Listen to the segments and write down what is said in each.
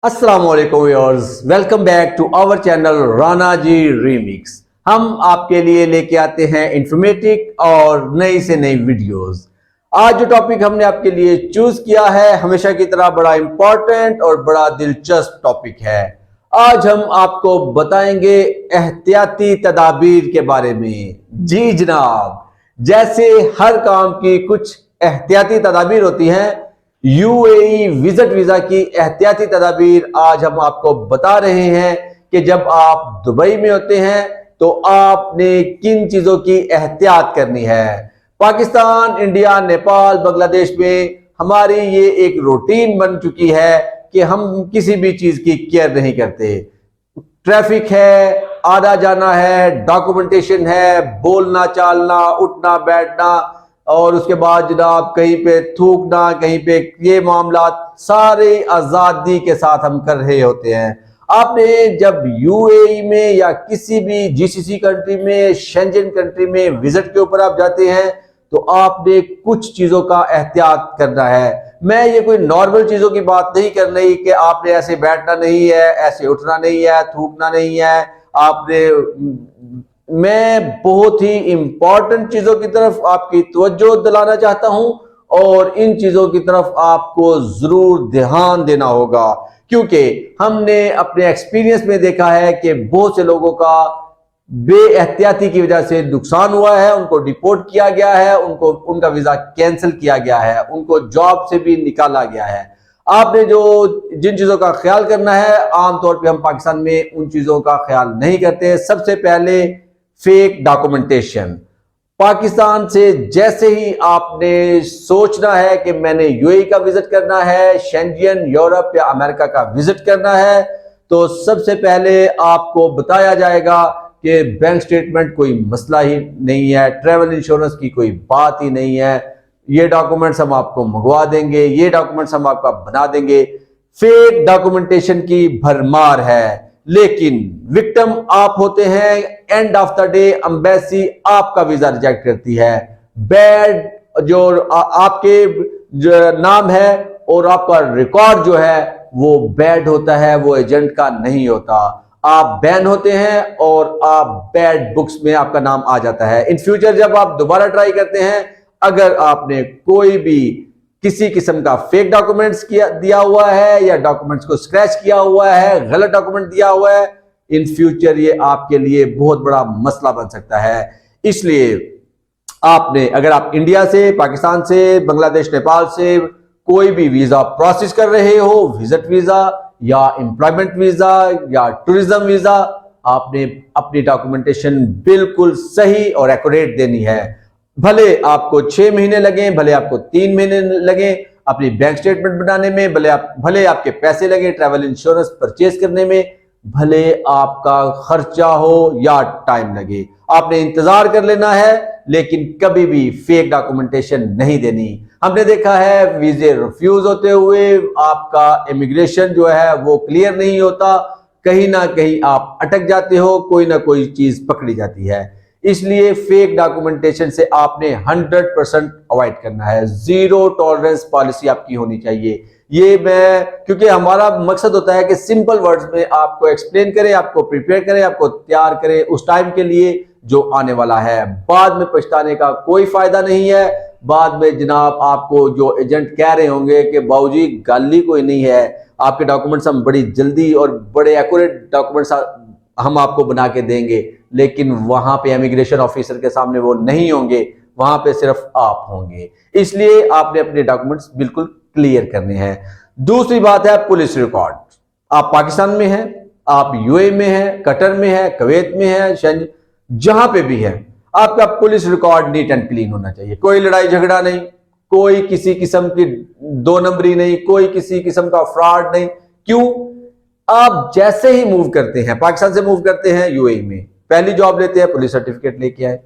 अस्सलाम वालेकुम viewers, welcome back to our channel Rana ji remix. हम आपके लिए लेके आते हैं इंफॉर्मेटिव और नई से नई वीडियोस। आज जो टॉपिक हमने आपके लिए चूज किया है हमेशा की तरह बड़ा इंपॉर्टेंट और बड़ा दिलचस्प टॉपिक है। आज हम आपको बताएंगे एहतियाती तदाबीर के बारे में। जी जनाब, जैसे हर काम की कुछ एहतियाती तदाबीर होती हैं, यूएई विजिट वीजा की एहतियाती तदाबीर आज हम आपको बता रहे हैं कि जब आप दुबई में होते हैं तो आपने किन चीजों की एहतियात करनी है। पाकिस्तान, इंडिया, नेपाल, बांग्लादेश में हमारी ये एक रूटीन बन चुकी है कि हम किसी भी चीज की केयर नहीं करते। ट्रैफिक है, आना जाना है, डॉक्यूमेंटेशन है, बोलना चालना, उठना बैठना, और उसके बाद जनाब कहीं पे थूकना, कहीं पे ये मामला सारे आजादी के साथ हम कर रहे होते हैं। आपने जब यूएई में या किसी भी जीसीसी कंट्री में, शेंजन कंट्री में विजिट के ऊपर आप जाते हैं तो आपने कुछ चीजों का एहतियात करना है। मैं ये कोई नॉर्मल चीजों की बात नहीं कर रही कि आपने ऐसे बैठना नहीं है, ऐसे उठना नहीं है, थूकना नहीं है आपने। मैं बहुत ही इंपॉर्टेंट चीजों की तरफ आपकी तवज्जो दिलाना चाहता हूं और इन चीजों की तरफ आपको जरूर ध्यान देना होगा, क्योंकि हमने अपने एक्सपीरियंस में देखा है कि बहुत से लोगों का बेएहतियाती की वजह से नुकसान हुआ है, उनको डिपोर्ट किया गया है, उनको उनका वीजा कैंसिल किया गया है, उनको जॉब से भी निकाला गया है। आपने जिन चीजों का ख्याल करना है, आमतौर पर हम पाकिस्तान में उन चीजों का ख्याल नहीं करते। सबसे पहले फेक डॉक्यूमेंटेशन। पाकिस्तान से जैसे ही आपने सोचना है कि मैंने यूएई का विजिट करना है, शेंजन, यूरोप या अमेरिका का विजिट करना है, तो सबसे पहले आपको बताया जाएगा कि बैंक स्टेटमेंट कोई मसला ही नहीं है, ट्रैवल इंश्योरेंस की कोई बात ही नहीं है, ये डॉक्यूमेंट्स हम आपको मंगवा देंगे, ये डॉक्यूमेंट्स हम आपका बना देंगे। फेक डॉक्यूमेंटेशन की भरमार है, लेकिन विक्टिम आप होते हैं। End of the day embassy आपका वीजा रिजेक्ट करती है। बैड जो आपके जो नाम है और आपका रिकॉर्ड जो है वो बैड होता है, वो एजेंट का नहीं होता। आप बैन होते हैं और आप बैड बुक्स में आपका नाम आ जाता है। इन फ्यूचर जब आप दोबारा ट्राई करते हैं, अगर आपने कोई भी किसी किस्म का फेक डॉक्यूमेंट्स दिया हुआ है या डॉक्यूमेंट्स को स्क्रैच किया हुआ है, गलत डॉक्यूमेंट दिया हुआ है, इन फ्यूचर ये आपके लिए बहुत बड़ा मसला बन सकता है। इसलिए आपने, अगर आप इंडिया से, पाकिस्तान से, बांग्लादेश, नेपाल से कोई भी वीजा प्रोसेस कर रहे हो, विजिट वीजा या एम्प्लॉयमेंट वीजा या टूरिज्म वीजा, आपने अपनी डॉक्यूमेंटेशन बिल्कुल सही और एक्यूरेट देनी है। भले आपको 6 महीने लगे, भले आपको 3 महीने लगे अपनी बैंक स्टेटमेंट बनाने में, भले आपके पैसे लगे ट्रैवल इंश्योरेंस परचेज करने में, भले आपका खर्चा हो या टाइम लगे, आपने इंतजार कर लेना है, लेकिन कभी भी फेक डॉक्यूमेंटेशन नहीं देनी। हमने देखा है वीजे रिफ्यूज होते हुए आपका इमिग्रेशन जो है वो क्लियर नहीं होता, कहीं ना कहीं आप अटक जाते हो, कोई ना कोई चीज पकड़ी जाती है। इसलिए फेक डॉक्यूमेंटेशन से आपने 100% अवॉइड करना है। जीरो टॉलरेंस पॉलिसी आपकी होनी चाहिए। ये क्योंकि हमारा मकसद होता है कि सिंपल वर्ड्स में आपको एक्सप्लेन करें, आपको प्रिपेयर करें, आपको तैयार करें उस टाइम के लिए जो आने वाला है। बाद में पछताने का कोई फायदा नहीं है। बाद में जनाब आपको जो एजेंट कह रहे होंगे कि बाबूजी गाली कोई नहीं है, आपके डॉक्यूमेंट्स हम बड़ी जल्दी और बड़े एक्यूरेट डॉक्यूमेंट्स हम आपको बना के देंगे, लेकिन वहां पे इमिग्रेशन ऑफिसर के सामने वो नहीं होंगे, वहां पे सिर्फ आप होंगे। इसलिए आपने अपने डॉक्यूमेंट्स बिल्कुल क्लियर करने हैं। दूसरी बात है पुलिस रिकॉर्ड। आप पाकिस्तान में हैं, आप यूएई में हैं, कतर में हैं, कुवैत में हैं, जहां पे भी है, आपका police record neat and clean होना चाहिए। कोई लड़ाई झगड़ा नहीं, कोई किसी किस्म की 2 नंबरी नहीं, कोई किसी किस्म का फ्रॉड नहीं। क्यों? आप जैसे ही मूव करते हैं, पाकिस्तान से मूव करते हैं यूएई में, पहली जॉब लेते हैं पुलिस सर्टिफिकेट लेके आए,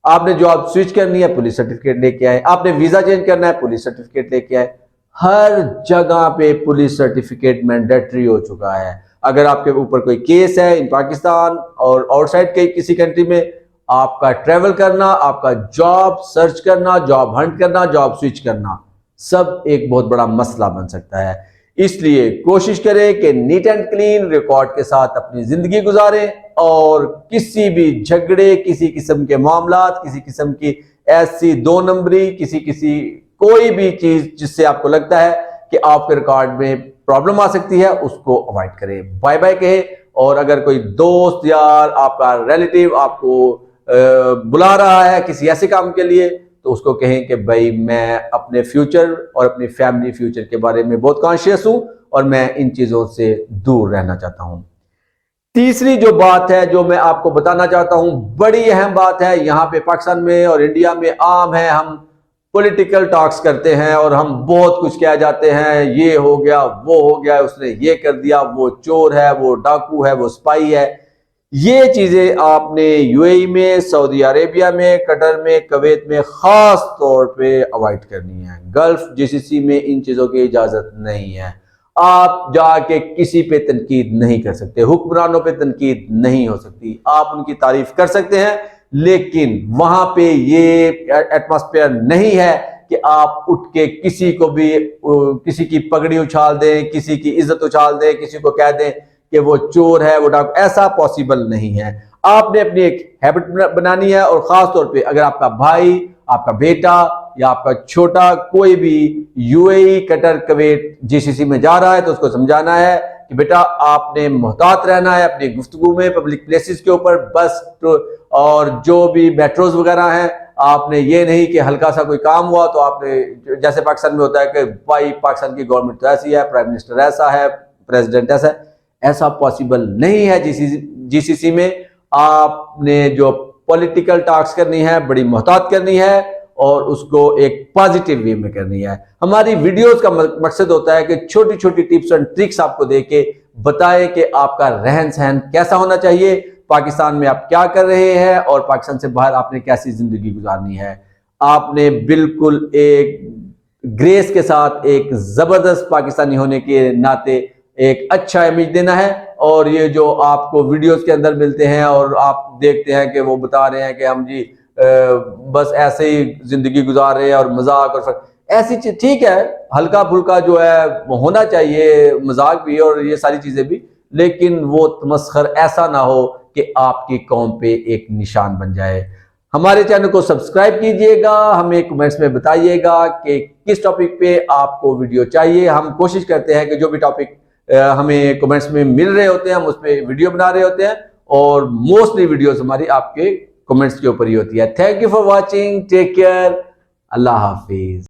आपने जॉब स्विच करनी है पुलिस सर्टिफिकेट लेके आए, आपने वीजा चेंज करना है पुलिस सर्टिफिकेट लेके आए। हर जगह पे पुलिस सर्टिफिकेट मैंडेटरी हो चुका है। अगर आपके ऊपर कोई केस है इन पाकिस्तान और आउटसाइड के किसी कंट्री में, आपका ट्रेवल करना, आपका जॉब सर्च करना, जॉब हंट करना, जॉब स्विच करना, सब एक बहुत बड़ा मसला बन सकता है। इसलिए कोशिश करें कि नीट एंड क्लीन रिकॉर्ड के साथ अपनी जिंदगी गुजारें और किसी भी झगड़े, किसी किस्म के मामलात, किसी किस्म की ऐसी दो नंबरी, किसी कोई भी चीज जिससे आपको लगता है कि आपके रिकॉर्ड में प्रॉब्लम आ सकती है, उसको अवॉइड करें। बाय बाय कहे। और अगर कोई दोस्त यार, आपका रिलेटिव आपको बुला रहा है किसी ऐसे काम के लिए, तो उसको कहें कि भाई मैं अपने फ्यूचर और अपनी फैमिली फ्यूचर के बारे में बहुत कॉन्शियस हूं और मैं इन चीजों से दूर रहना चाहता हूं। तीसरी जो बात है जो मैं आपको बताना चाहता हूं, बड़ी अहम बात है। यहां पे पाकिस्तान में और इंडिया में आम है, हम पॉलिटिकल टॉक्स करते हैं और हम बहुत कुछ कह जाते हैं, ये हो गया, वो हो गया, उसने ये कर दिया, वो चोर है, वो डाकू है, वो स्पाई है। ये चीजें आपने यूएई में, सऊदी अरेबिया में, कतर में, कुवैत में खास तौर पे अवॉइड करनी है। गल्फ जीसीसी में इन चीजों की इजाजत नहीं है। आप जाके किसी पे तनकीद नहीं कर सकते, हुक्मरानों पे तनकीद नहीं हो सकती। आप उनकी तारीफ कर सकते हैं, लेकिन वहां पे ये एटमॉस्फेयर नहीं है कि आप उठ के किसी को भी, किसी की पगड़ी उछाल दें, किसी की इज्जत उछाल दें, किसी को कह दें कि वो चोर है, वो डाकू। ऐसा पॉसिबल नहीं है। आपने अपनी एक हैबिट बनानी है और खास तौर पे अगर आपका भाई, आपका बेटा या आपका छोटा कोई भी यूएई, कतर, कुवैत, जीसीसी में जा रहा है, तो उसको समझाना है कि बेटा आपने मोहतात रहना है अपनी गुफ्तगू में, पब्लिक प्लेसेस के ऊपर, बस और जो भी मेट्रोज वगैरह हैं, आपने ये नहीं कि हल्का सा कोई काम हुआ तो आपने, जैसे पाकिस्तान में होता है कि भाई पाकिस्तान की गवर्नमेंट तो ऐसी है, प्राइम मिनिस्टर ऐसा है, प्रेसिडेंट ऐसा है। ऐसा पॉसिबल नहीं है जीसीसी में। आपने जो पॉलिटिकल टॉक्स करनी है बड़ी मोहतात करनी है और उसको एक पॉजिटिव वे में करनी है। हमारी वीडियोस का मकसद होता है कि छोटी छोटी टिप्स एंड ट्रिक्स आपको देके बताएं कि आपका रहन सहन कैसा होना चाहिए, पाकिस्तान में आप क्या कर रहे हैं और पाकिस्तान से बाहर आपने कैसी जिंदगी गुजारनी है। आपने बिल्कुल एक ग्रेस के साथ, एक जबरदस्त पाकिस्तानी होने के नाते एक अच्छा इमेज देना है। और ये जो आपको वीडियोस के अंदर मिलते हैं और आप देखते हैं कि वो बता रहे हैं कि हम जी बस ऐसे ही जिंदगी गुजार रहे हैं और मजाक और ऐसी चीज, ठीक है, हल्का फुल्का जो है होना चाहिए, मजाक भी और ये सारी चीजें भी, लेकिन वो तमस्खर ऐसा ना हो कि आपकी कौम पे एक निशान बन जाए। हमारे चैनल को सब्सक्राइब कीजिएगा, हमें कमेंट्स में बताइएगा कि किस टॉपिक पे आपको वीडियो चाहिए। हम कोशिश करते हैं कि जो भी टॉपिक हमें कमेंट्स में मिल रहे होते हैं हम उस पर वीडियो बना रहे होते हैं, और मोस्टली वीडियोस हमारी आपके कमेंट्स के ऊपर ही होती है। Thank you for watching, take care, अल्लाह हाफिज।